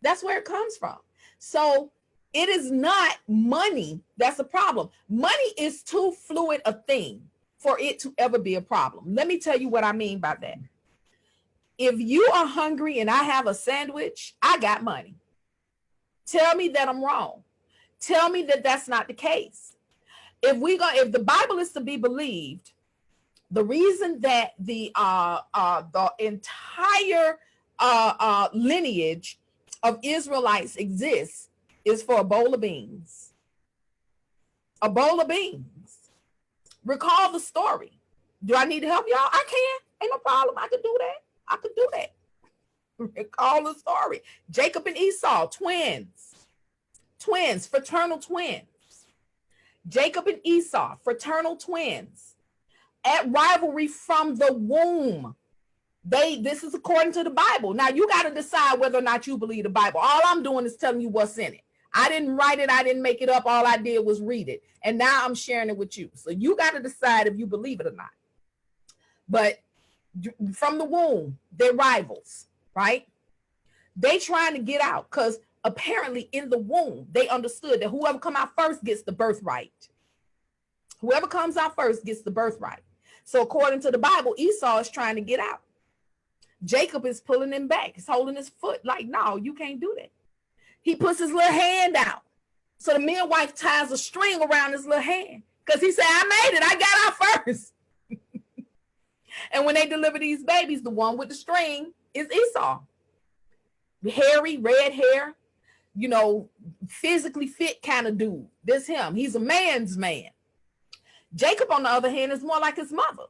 That's where it comes from. So it is not money that's the problem. Money is too fluid a thing for it to ever be a problem. Let me tell you what I mean by that. If you are hungry and I have a sandwich, I got money. Tell me that I'm wrong. Tell me that that's not the case. If the Bible is to be believed, the reason that the entire lineage of Israelites exists is for a bowl of beans. A bowl of beans. Recall the story. Do I need to help y'all? I can. Ain't no problem. I can do that. I could do that. Recall the story. Jacob and Esau, twins, fraternal twins. Jacob and Esau, fraternal twins, at rivalry from the womb. This is according to the Bible. Now you got to decide whether or not you believe the Bible. All I'm doing is telling you what's in it. I didn't write it. I didn't make it up. All I did was read it. And now I'm sharing it with you. So you got to decide if you believe it or not. But from the womb, they're rivals, right? They trying to get out because apparently in the womb, they understood that whoever come out first gets the birthright. Whoever comes out first gets the birthright. So according to the Bible, Esau is trying to get out. Jacob is pulling him back. He's holding his foot like, no, you can't do that. He puts his little hand out. So the midwife ties a string around his little hand because he said, I made it. I got out first. And when they deliver these babies, the one with the string is Esau. Hairy, red hair, physically fit kind of dude. This him. He's a man's man. Jacob, on the other hand, is more like his mother.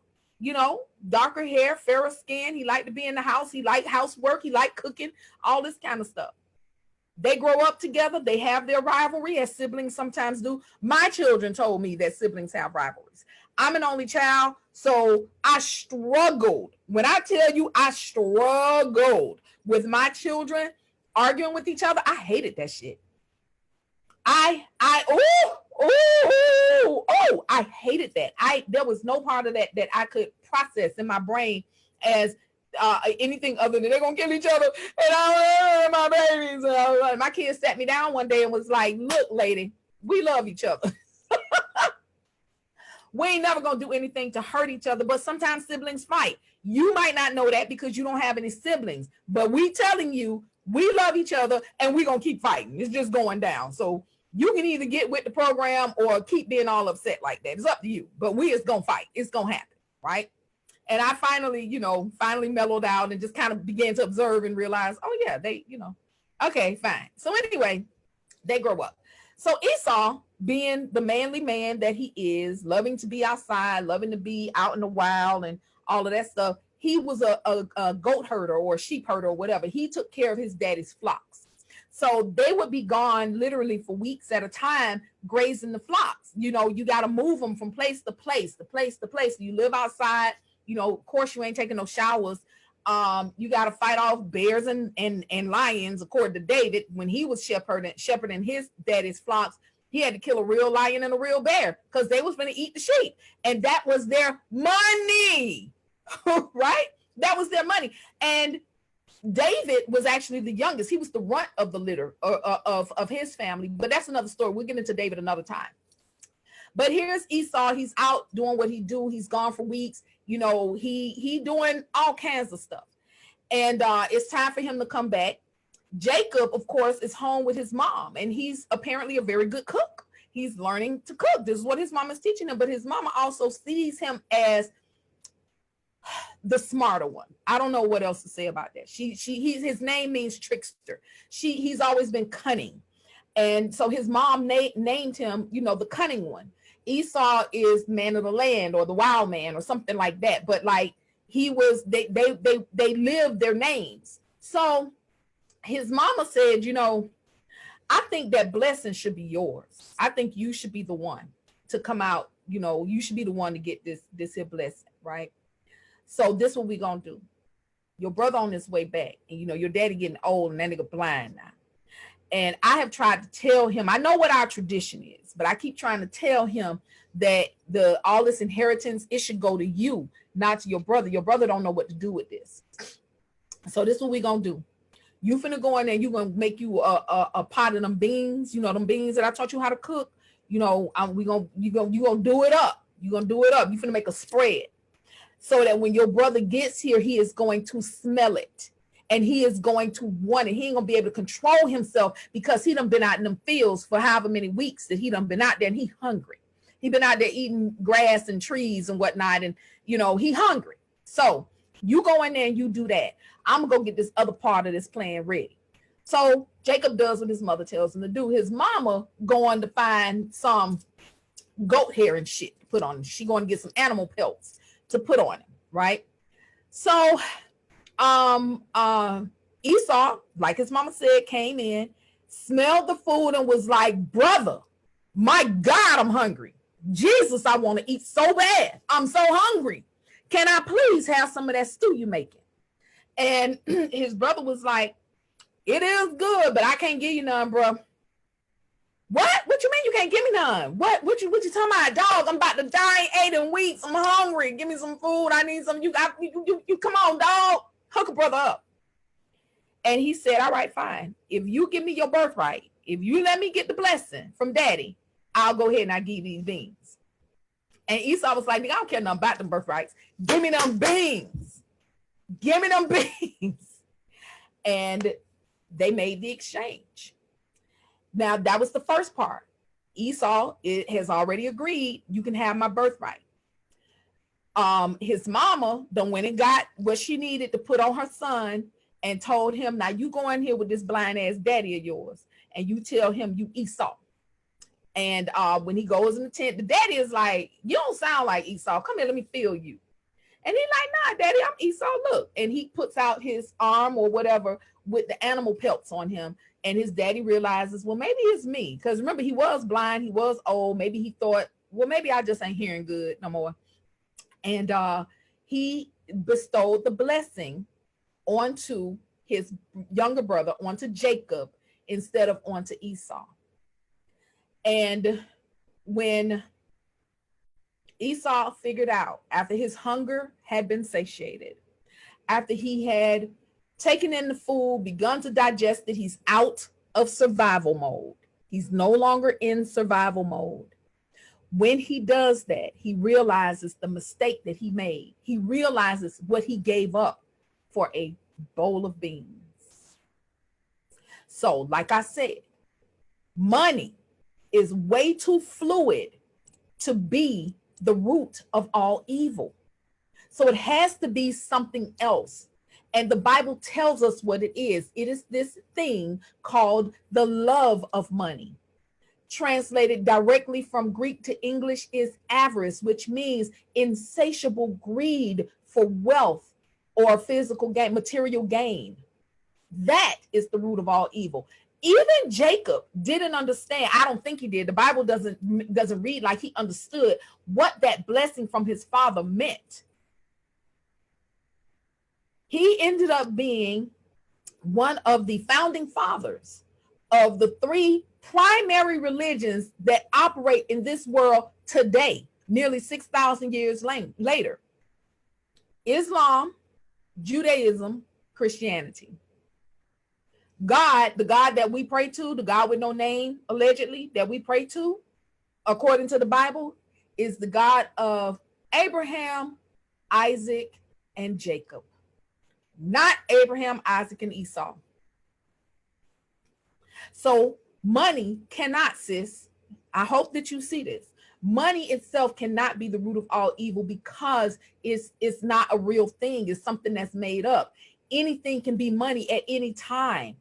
Darker hair, fairer skin. He liked to be in the house. He liked housework. He liked cooking, all this kind of stuff. They grow up together. They have their rivalry, as siblings sometimes do. My children told me that siblings have rivalries. I'm an only child, so I struggled. When I tell you I struggled with my children arguing with each other, I hated that shit. I hated that. There was no part of that I could process in my brain as anything other than they're gonna kill each other and I my babies. My kids sat me down one day and was like, look, lady, we love each other. We ain't never gonna do anything to hurt each other, but sometimes siblings fight. You might not know that because you don't have any siblings, but we telling you we love each other and we gonna keep fighting. It's just going down. So you can either get with the program or keep being all upset like that. It's up to you, but we is gonna fight. It's gonna happen, right? And I finally mellowed out and just kind of began to observe and realize, oh yeah, they, okay, fine. So anyway, they grow up. So Esau, being the manly man that he is, loving to be outside, loving to be out in the wild and all of that stuff, he was a goat herder or a sheep herder or whatever. He took care of his daddy's flocks. So they would be gone literally for weeks at a time, grazing the flocks. You got to move them from place to place, You live outside, of course you ain't taking no showers. You got to fight off bears and lions. According to David, when he was shepherding his daddy's flocks, he had to kill a real lion and a real bear because they was going to eat the sheep. And that was their money, right? That was their money. And David was actually the youngest. He was the runt of the litter of his family. But that's another story. We'll get into David another time. But here's Esau. He's out doing what he do. He's gone for weeks. He doing all kinds of stuff. And it's time for him to come back. Jacob, of course, is home with his mom. And he's apparently a very good cook. He's learning to cook. This is what his mama's teaching him, but his mama also sees him as the smarter one. I don't know what else to say about that. His name means trickster. He's always been cunning. And so his mom named him, the cunning one. Esau is man of the land or the wild man or something like that. But like he was, they lived their names. So his mama said, I think that blessing should be yours. I think you should be the one to come out. You should be the one to get this here blessing, right? So this what we gonna do. Your brother on his way back, and your daddy getting old and that nigga blind now. And I have tried to tell him, I know what our tradition is, but I keep trying to tell him that all this inheritance, it should go to you, not to your brother. Your brother don't know what to do with this. So this is what we gonna do. You finna go in there, you gonna make you a pot of them beans, them beans that I taught you how to cook. You gonna do it up. You gonna do it up. You finna make a spread so that when your brother gets here, he is going to smell it. And he is going to want it. He ain't gonna be able to control himself because he done been out in them fields for however many weeks that he done been out there, and he hungry. He been out there eating grass and trees and whatnot, and he hungry. So you go in there and you do that. I'm gonna go get this other part of this plan ready. So Jacob does what his mother tells him to do. His mama going to find some goat hair and shit to put on him. She going to get some animal pelts to put on him, right? So Esau, like his mama said, came in, smelled the food, and was like, brother, my God, I'm hungry. Jesus, I want to eat so bad. I'm so hungry. Can I please have some of that stew you making? And his brother was like, it is good, but I can't give you none, bro. What you mean you can't give me none? What you talking about, dog? I'm about to die. I ain't ate in weeks. I'm hungry. Give me some food. I need some. You come on, dog. Hook a brother up. And he said, all right, fine. If you give me your birthright, if you let me get the blessing from daddy, I'll go ahead and I'll give you these beans. And Esau was like, I don't care nothing about them birthrights. Give me them beans. Give me them beans. And they made the exchange. Now, that was the first part. Esau has already agreed, you can have my birthright. His mama done went and got what she needed to put on her son and told him, now you go in here with this blind ass daddy of yours and you tell him you Esau. And when he goes in the tent, the daddy is like, you don't sound like Esau. Come here, let me feel you. And he's like, nah, daddy, I'm Esau. Look. And he puts out his arm or whatever with the animal pelts on him. And his daddy realizes, well, maybe it's me. Because remember, he was blind. He was old. Maybe he thought, well, maybe I just ain't hearing good no more. And he bestowed the blessing onto his younger brother, onto Jacob, instead of onto Esau. And when Esau figured out, after his hunger had been satiated, after he had taken in the food, begun to digest it, he's out of survival mode. He's no longer in survival mode. When he does that, he realizes the mistake that he made. He realizes what he gave up for a bowl of beans. So, like I said, money is way too fluid to be the root of all evil. So it has to be something else. And the Bible tells us what it is. It is this thing called the love of money. Translated directly from Greek to English is avarice, which means insatiable greed for wealth or physical gain, material gain. That is the root of all evil. Even Jacob didn't understand. I don't think he did. The Bible doesn't read like he understood what that blessing from his father meant. He ended up being one of the founding fathers of the three primary religions that operate in this world today, nearly 6,000 years later. Islam, Judaism, Christianity. God, the God that we pray to, the God with no name, allegedly, that we pray to, according to the Bible, is the God of Abraham, Isaac, and Jacob. Not Abraham, Isaac, and Esau. So money cannot, sis, I hope that you see this. Money itself cannot be the root of all evil because it's not a real thing. It's something that's made up. Anything can be money at any time.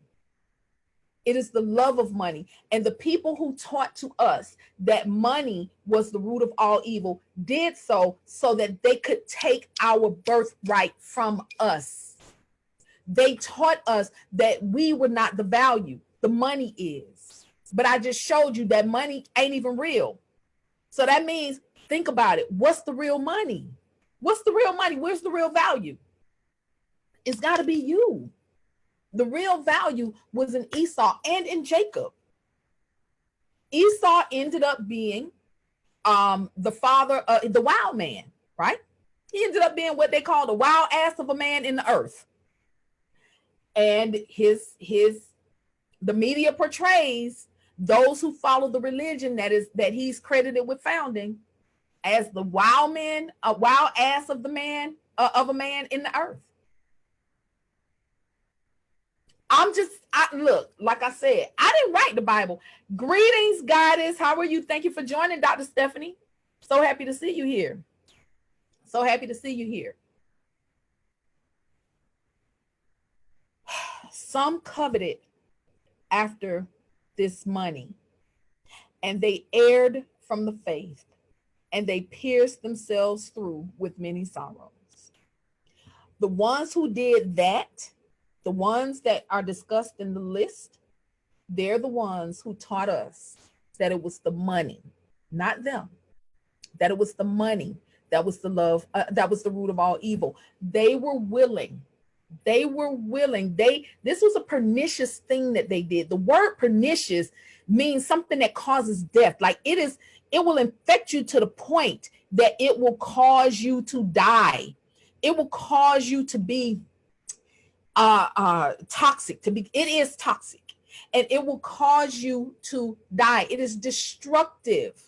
It is the love of money. And the people who taught to us that money was the root of all evil did so that they could take our birthright from us. They taught us that we were not the value. The money is. But I just showed you that money ain't even real. So that means, think about it. What's the real money? What's the real money? Where's the real value? It's got to be you. The real value was in Esau and in Jacob. Esau ended up being the father, the wild man, right? He ended up being what they call the wild ass of a man in the earth. And the media portrays those who follow the religion that he's credited with founding as the wild man, a wild ass of a man in the earth. Look, like I said, I didn't write the Bible. Greetings, goddess. How are you? Thank you for joining, Dr. Stephanie. So happy to see you here. So happy to see you here. Some coveted after this money, and they erred from the faith, and they pierced themselves through with many sorrows. The ones who did that, the ones that are discussed in the list, they're the ones who taught us that it was the money, not them, that it was the money that was the love, that was the root of all evil. They were willing. This was a pernicious thing that they did. The word pernicious means something that causes death. Like it will infect you to the point that it will cause you to die. It will cause you to be toxic. It is toxic, and it will cause you to die. It is destructive.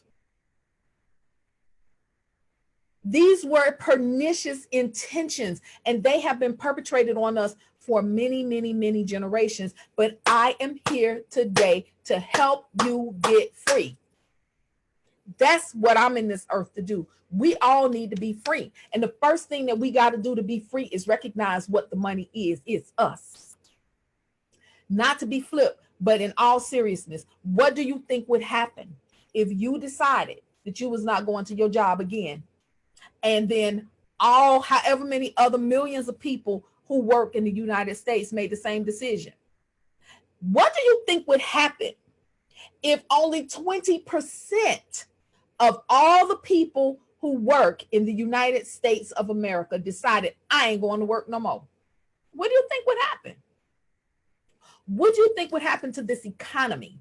These were pernicious intentions, and they have been perpetrated on us for many, many, many generations. But I am here today to help you get free. That's what I'm in this earth to do. We all need to be free. And the first thing that we got to do to be free is recognize what the money is. It's us. Not to be flipped, but in all seriousness, what do you think would happen if you decided that you was not going to your job again? And then however many other millions of people who work in the United States made the same decision. What do you think would happen if only 20% of all the people who work in the United States of America decided, I ain't going to work no more? What do you think would happen? What do you think would happen to this economy?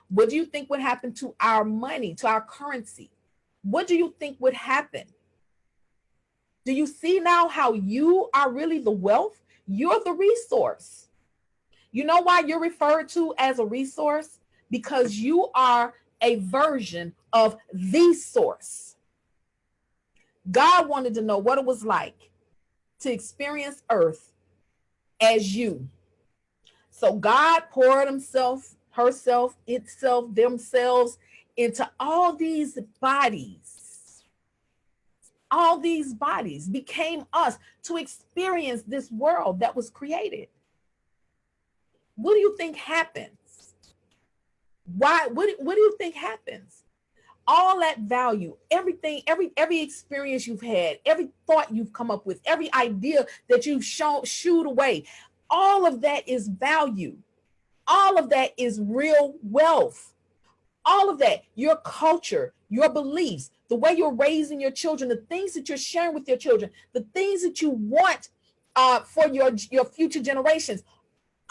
What do you think would happen to our money, to our currency? What do you think would happen? Do you see now how you are really the wealth? You're the resource. You know why you're referred to as a resource? Because you are a version of the source. God wanted to know what it was like to experience earth as you. So God poured himself, herself, itself, themselves into all these bodies. All these bodies became us to experience this world that was created. What do you think happens? Why? What do you think happens? All that value, everything, every experience you've had, every thought you've come up with, every idea that you've shooed away, all of that is value. All of that is real wealth. All of that, your culture, your beliefs, the way you're raising your children, the things that you're sharing with your children, the things that you want for your future generations,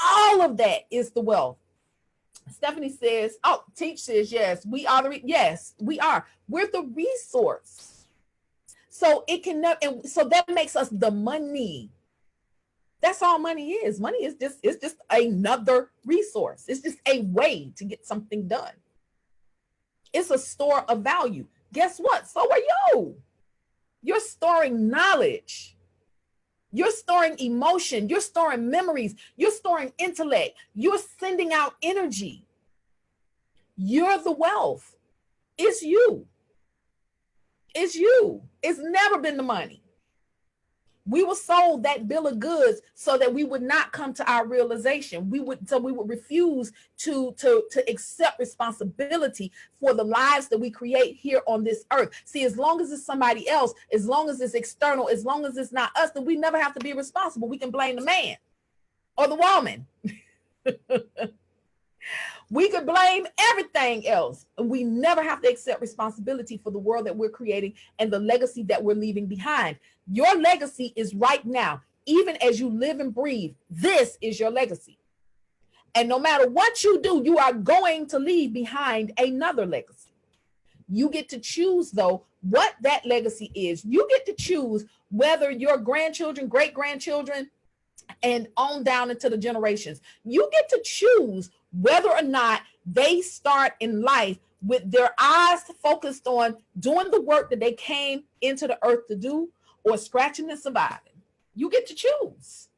all of that is the wealth. Stephanie says, Teach says, yes, we are. Yes, we are. We're the resource. So it can never, and so that makes us the money. That's all money is. Money is it's just another resource. It's just a way to get something done. It's a store of value. Guess what? So are you. You're storing knowledge. You're storing emotion. You're storing memories. You're storing intellect. You're sending out energy. You're the wealth. It's you. It's you. It's never been the money. We were sold that bill of goods so that we would not come to our realization. We would refuse to accept responsibility for the lives that we create here on this earth. See, as long as it's somebody else, as long as it's external, as long as it's not us, then we never have to be responsible. We can blame the man or the woman. We could blame everything else. We never have to accept responsibility for the world that we're creating and the legacy that we're leaving behind. Your legacy is right now. Even as you live and breathe, this is your legacy. And no matter what you do, you are going to leave behind another legacy. You get to choose, though, what that legacy is. You get to choose whether your grandchildren, great-grandchildren, and on down into the generations, you get to choose whether or not they start in life with their eyes focused on doing the work that they came into the earth to do, or scratching and surviving. You get to choose.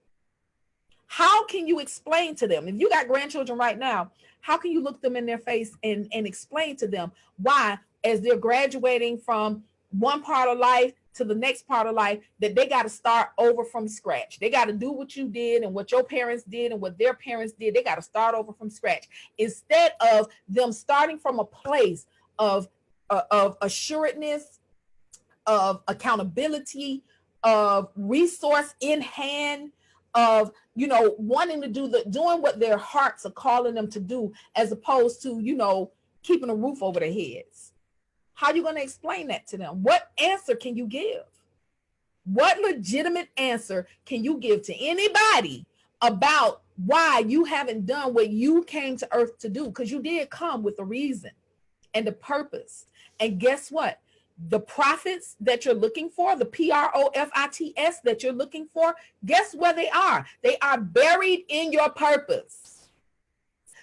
How can you explain to them? If you got grandchildren right now, how can you look them in their face and explain to them why, as they're graduating from one part of life to the next part of life, that they got to start over from scratch? They got to do what you did and what your parents did and what their parents did. They got to start over from scratch, instead of them starting from a place of assuredness, of accountability, of resource in hand, of, wanting to doing what their hearts are calling them to do, as opposed to, keeping a roof over their heads. How are you going to explain that to them? What answer can you give? What legitimate answer can you give to anybody about why you haven't done what you came to earth to do? Because you did come with a reason and a purpose. And guess what? The profits that you're looking for, the profits that you're looking for, guess where they are? They are buried in your purpose.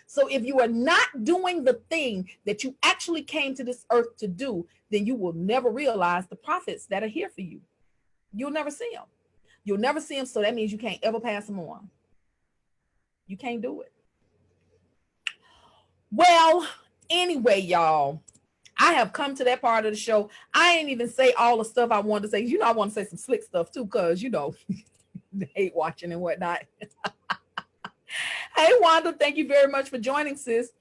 So if you are not doing the thing that you actually came to this earth to do, then you will never realize the profits that are here for you. You'll never see them. You'll never see them. So that means you can't ever pass them on. You can't do it. Well, anyway, y'all, I have come to that part of the show. I ain't even say all the stuff I wanted to say. I want to say some slick stuff too, because, they hate watching and whatnot. Hey, Wanda, thank you very much for joining, sis.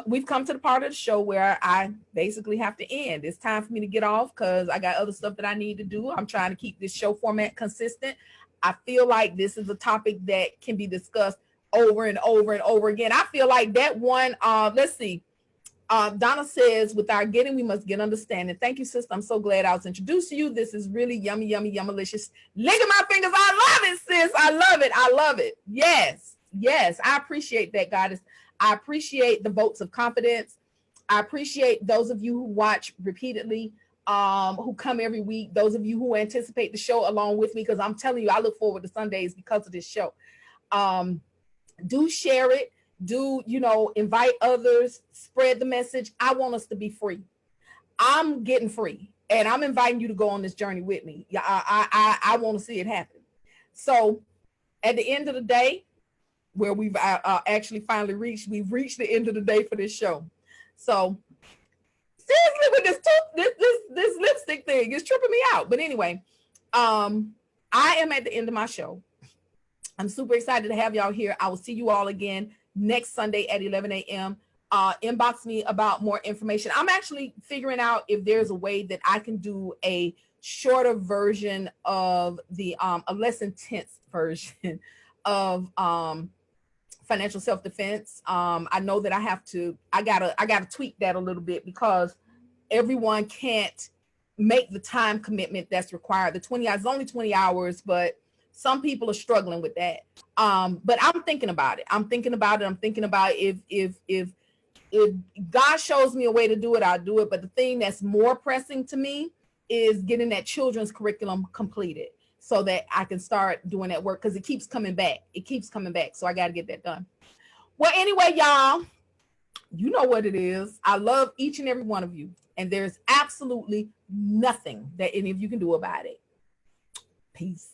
We've come to the part of the show where I basically have to end. It's time for me to get off because I got other stuff that I need to do. I'm trying to keep this show format consistent. I feel like this is a topic that can be discussed over and over and over again. I feel like that one, let's see. Donna says, with our getting, we must get understanding. Thank you, sister. I'm so glad I was introduced to you. This is really yummy, yummy, yummalicious. Lick at my fingers. I love it, sis. I love it. I love it. Yes. Yes. I appreciate that, Goddess. I appreciate the votes of confidence. I appreciate those of you who watch repeatedly, who come every week. Those of you who anticipate the show along with me, because I'm telling you, I look forward to Sundays because of this show. Do share it. Do, invite others, spread the message. I want us to be free. I'm getting free, and I'm inviting you to go on this journey with me. I want to see it happen. So at the end of the day, where we've actually finally we've reached the end of the day for this show. So seriously, with this lipstick thing is tripping me out. But anyway, I am at the end of my show. I'm super excited to have y'all here. I will see you all again next Sunday at 11 a.m. Inbox me about more information. I'm actually figuring out if there's a way that I can do a shorter version of the a less intense version of financial self-defense. I know that I gotta tweak that a little bit, because everyone can't make the time commitment that's required. The 20 hours is only 20 hours, but some people are struggling with that. But I'm thinking about it. I'm thinking about if God shows me a way to do it, I'll do it. But the thing that's more pressing to me is getting that children's curriculum completed so that I can start doing that work, because it keeps coming back. It keeps coming back. So I got to get that done. Well, anyway, y'all, you know what it is. I love each and every one of you, and there's absolutely nothing that any of you can do about it. Peace.